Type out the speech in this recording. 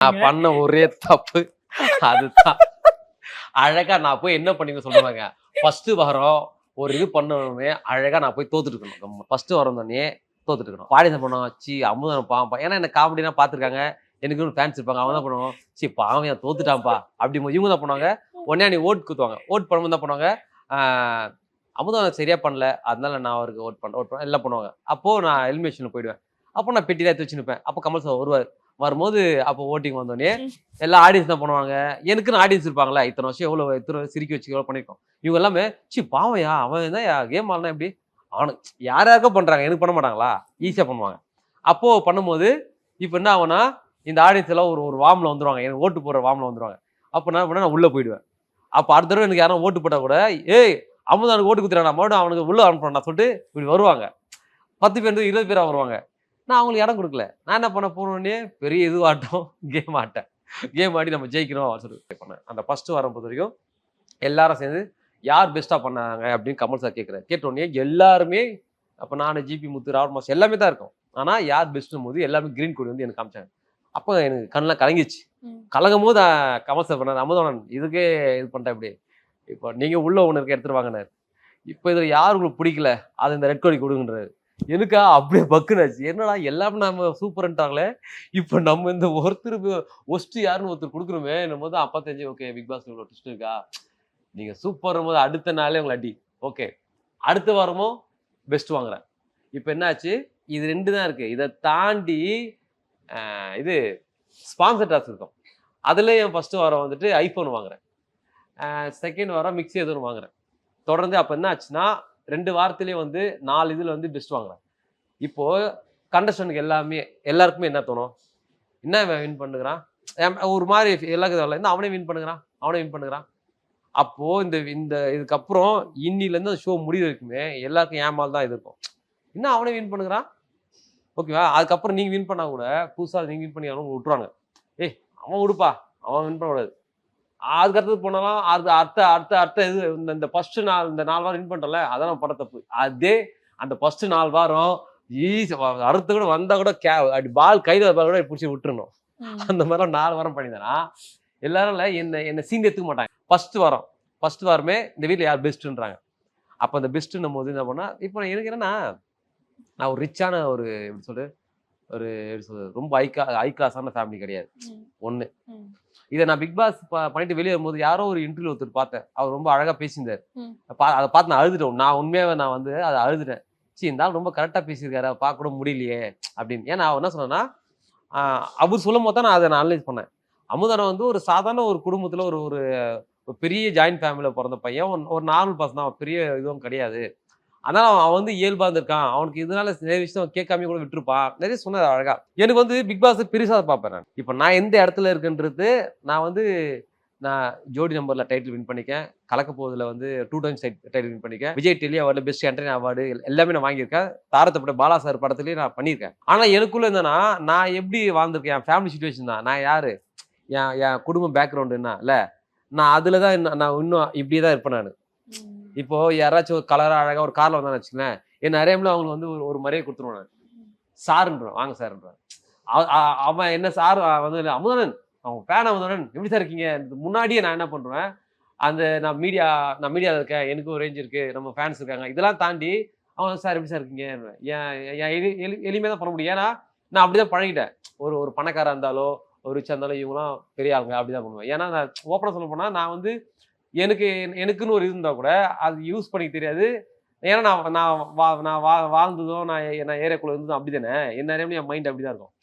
நான் பண்ண ஒரே தப்பு அதுதான். அழகா நான் போய் என்ன பண்ணிக்க சொல்லுவாங்க. ஃபர்ஸ்ட் வாரம் ஒரு இது பண்ணணுமே அழகா நான் போய் தோத்துட்டு இருக்கணும். ஃபர்ஸ்ட் வாரம் வந்தோனே தோத்துட்டு இருக்கணும். பாடி என்ன பண்ணுவோம், ச்சீ அமுதன் பாவம்ப்பா. ஏன்னா என்ன காமெடினா பார்த்துருக்காங்க. எனக்குன்னு ஃபேன்ஸ் இருப்பாங்க. அவங்க என்ன பண்ணுவோம், ச்சீ பாவம் இவன் தோத்துட்டான்ப்பா. அப்படிம்போது இவங்க என்ன பண்ணுவாங்க, உடனே அன்னைக்கு ஓட் குத்துவாங்க. ஓட் பண்ணும்போது என்ன பண்ணுவாங்க, ஆ அமுதன் சரியா பண்ணல. அதனால நான் அவருக்கு ஓட் பண்ணேன் எல்லாம் பண்ணுவாங்க. அப்போ நான் எலிமினேஷன்ல போயிடுவேன். அப்போ நான் பெட்டியில எடுத்து வச்சு நிப்பேன். அப்போ கமல் சார் வருவாரு. வரும்போது அப்போ ஓட்டிங் வந்தோனே எல்லா ஆடியன்ஸ் தான் பண்ணுவாங்க. எனக்குன்னு ஆடியன்ஸ் இருப்பாங்களா, இத்தனை வருஷம் இத்தனை சிரிக்க வச்சு எவ்வளோ பண்ணியிருக்கோம். இவங்க எல்லாமே ச்சீ பாவம்யா அவன் தான் கேம் ஆடுனா எப்படி அவனுக்கு யாராருக்கோ பண்றாங்க, எனக்கு பண்ண மாட்டாங்களா, ஈஸியா பண்ணுவாங்க. அப்போ பண்ணும்போது இப்போ என்ன ஆகும்னா, இந்த ஆடியன்ஸ் எல்லாம் ஒரு ஒரு வார்ம்ல வந்துருவாங்க. எனக்கு ஓட்டு போடுற வார்ம்ல வந்துருவாங்க. அப்போ என்ன பண்ணுவேன், நான் உள்ள போயிடுவேன். அப்போ அடுத்த தடவை எனக்கு யாரும் ஓட்டு போட்டா கூட, ஏய் அமுதனுக்கு ஓட்டு குத்துறான் மறுபடியும் அவனுக்கு உள்ள அனுப்புறேன் சொல்லிட்டு இப்படி வருவாங்க. 10 பேர் 20 பேரா வருவாங்க. நான் அவங்களுக்கு இடம் கொடுக்கல. நான் என்ன பண்ண போனோடனே பெரிய இதுவாட்டம் கேம் ஆட்டேன். கேம் ஆடி நம்ம ஜெயிக்கிறோம் அப்படின்னு சொல்லி பண்ணேன். அந்த ஃபர்ஸ்ட் வாரம் பொறுத்த வரைக்கும் எல்லாரும் சேர்ந்து யார் பெஸ்ட்டா பண்ணாங்க அப்படின்னு கமல் சார் கேட்கிறாரு. கேட்டோடனே எல்லாருமே அப்ப நானு ஜிபி முத்து ராவல் மாஸ் எல்லாமே தான் இருக்கும். ஆனா யார் பெஸ்ட்டும் போது எல்லாமே கிரீன் கொடி வந்து எனக்கு காமிச்சாங்க. அப்ப எனக்கு கண்ணெல்லாம் கலங்கிச்சு. கலங்கும் போது கமல் சார் பண்ணாரு, அமுதவனன் இதுக்கே இது பண்ணிட்டேன் இப்படி. இப்போ நீங்க உள்ள ஒண்ணு இருக்க எடுத்துட்டு வாங்கினாரு. இப்போ இதுல யாரு உங்களுக்கு பிடிக்கல அது இந்த ரெட் கொடி கொடுங்கன்றாரு. எனக்கா அப்படியே பக்குனாச்சு. என்னடா எல்லாமே நம்ம சூப்பர்ன்ட்டாங்களே. இப்போ நம்ம இந்த ஒருத்தருக்கு ஒஸ்ட் யாருன்னு ஒருத்தர் கொடுக்குறோமே போது அப்பா தெரிஞ்சு ஓகே பிக் பாஸ் இவ்வளோ ட்விஸ்ட் இருக்கா. நீங்க சூப்பர் போது அடுத்த நாளே உங்களை அடி. ஓகே அடுத்த வாரமும் பெஸ்ட் வாங்குறேன். இப்போ என்னாச்சு, இது 2 தான் இருக்கு. இதை தாண்டி இது ஸ்பான்சர் டாஸ் இருக்கும். அதுல என் ஃபர்ஸ்ட் வாரம் வந்துட்டு ஐபோன் வாங்குறேன். செகண்ட் வாரம் மிக்ஸி ஏதோ ஒன்று வாங்குறேன். தொடர்ந்து அப்போ என்ன ஆச்சுன்னா 2 வாரத்திலேயே வந்து 4 இதில் வந்து பெஸ்ட் வாங்குறேன். இப்போ கண்டஸ்டன்ட்க்கு எல்லாருக்குமே என்ன தோணும், என்ன வின் பண்ணுகிறான் ஒரு மாதிரி எல்லாருக்கும் என்ன அவனே வின் பண்ணுகிறான். அப்போ இந்த இந்த இதுக்கப்புறம் இன்னிலேருந்து அந்த ஷோ முடிவு வரைக்குமே எல்லாருக்கும் ஏமால் தான் இது இருக்கும். என்ன அவனே வின் பண்ணுகிறான் ஓகேவா. அதுக்கப்புறம் நீங்க வின் பண்ணா கூட புதுசாக நீங்க வின் பண்ணி விட்டுருவாங்க. ஏய் அவன் விடுப்பா அவன் வின் பண்ணக்கூடாது. அதுக்கு அடுத்தது போனாலும் அது அடுத்த இது இந்த ஃபர்ஸ்ட் இந்த 4 வாரம் வின் பண்றல அதான் நம்ம பண்ண தப்பு. அதே அந்த ஃபர்ஸ்ட் 4 வாரம் அறுத்து கூட வந்தா கூட அப்படி பால் கையில பால் கூட பிடிச்சி விட்டுருணும். அந்த மாதிரிலாம் 4 வாரம் பண்ணிதானா எல்லாரும் என்ன சீன் எடுத்துக்க மாட்டாங்க. ஃபர்ஸ்ட் வாரமே இந்த வீட்டில் யார் பெஸ்ட்ன்றாங்க. அப்போ அந்த பெஸ்ட்னும் போது என்ன பண்ணா, இப்போ எனக்கு என்னன்னா நான் ஒரு ரிச்சான ஒரு எப்படி சொல்றது ஒரு ரொம்ப ஹை கிளாஸான ஃபேமிலி கிடையாது. ஒண்ணு இதை நான் பிக் பாஸ் பண்ணிட்டு வெளியே வரும்போது யாரோ ஒரு இன்டர்வியூ ஒருத்தர் பார்த்தேன். அவர் ரொம்ப அழகா பேசியிருந்தார். அதை பார்த்து நான் அழுதுட்டேன். நான் உண்மையாவே நான் வந்து அதை அழுதுட்டேன். சரி இருந்தாலும் ரொம்ப கரெக்டா பேசியிருக்காரு, அதை பார்க்க கூட முடியலையே அப்படின்னு. ஏன்னா அவர் என்ன சொன்னேன்னா, அவர் சொல்லும் போது தான் நான் அதை அனலைஸ் பண்ணேன். அமுதனை வந்து ஒரு சாதாரண ஒரு குடும்பத்துல ஒரு ஒரு பெரிய ஜாயின்ட் ஃபேமிலியில பிறந்த பையன், ஒரு நார்மல் பர்சன் தான், பெரிய இதுவும் கிடையாது. அதனால அவன் வந்து இயல்பா இருந்திருக்கான். அவனுக்கு இதனால நிறைய விஷயம் கேட்காம கூட விட்டுருப்பான். நிறைய சொன்னது அழகா. எனக்கு வந்து பிக் பாஸ் பெருசா பார்ப்பேன் நான். இப்போ நான் எந்த இடத்துல இருக்குன்றது நான் வந்து நான் ஜோடி நம்பர்ல டைட்டில் வின் பண்ணிக்கேன். கலக்க போவதில் வந்து 2 டைம்ஸ் டைட்டில் வின் பண்ணிக்கேன். Vijay Delhi award best entertain award எல்லாமே நான் வாங்கியிருக்கேன். தாரத்தப்பட்ட பாலா சார் படத்துலயும் நான் பண்ணியிருக்கேன். ஆனா எனக்குள்ள என்னன்னா நான் எப்படி வாழ்ந்திருக்கேன், என் ஃபேமிலி சுச்சுவேஷன் தான். நான் யாரு, என் குடும்ப பேக்ரவுண்ட் என்ன இல்ல, நான் அதுலதான் நான் இன்னும் இப்படியே இருப்பேன் நான். இப்போ யாராச்சும் ஒரு கலரா அழகா ஒரு கார்ல வந்தான்னு வச்சுக்கலேன், என் நிறைய அவங்களுக்கு வந்து ஒரு மரியாதை கொடுத்துருவேன் நான். சாருன்றான், வாங்க சார்ன்றான். அவன் என்ன சார் வந்து அமுதனன் அவங்க ஃபேன் அமுதனன் எப்படி சார் இருக்கீங்க. முன்னாடியே நான் என்ன பண்றேன், அந்த நான் மீடியாவில் இருக்கேன், எனக்கு ஒரு ரேஞ்ச் இருக்கு, நம்ம ஃபேன்ஸ் இருக்காங்க, இதெல்லாம் தாண்டி அவன் சார் எப்படி சார் இருக்கீங்க எளிமையாக தான் பண்ண முடியும். ஏன்னா நான் அப்படிதான் பழகிட்டேன். ஒரு பணக்காரா இருந்தாலோ ஒரு ரிச்சா இருந்தாலும் இவங்களாம் பெரிய ஆகுங்க அப்படிதான் பண்ணுவேன். ஏன்னா நான் ஓப்பனாக சொல்ல போனா நான் வந்து எனக்குன்னு ஒரு இது இருந்தா கூட அது யூஸ் பண்ணிக்க தெரியாது. ஏன்னா நான் வாழ்ந்ததும் நான் ஏரியாக்குள்ள இருந்ததும் அப்படிதானே. என் மைண்ட் அப்படிதான் இருக்கும்.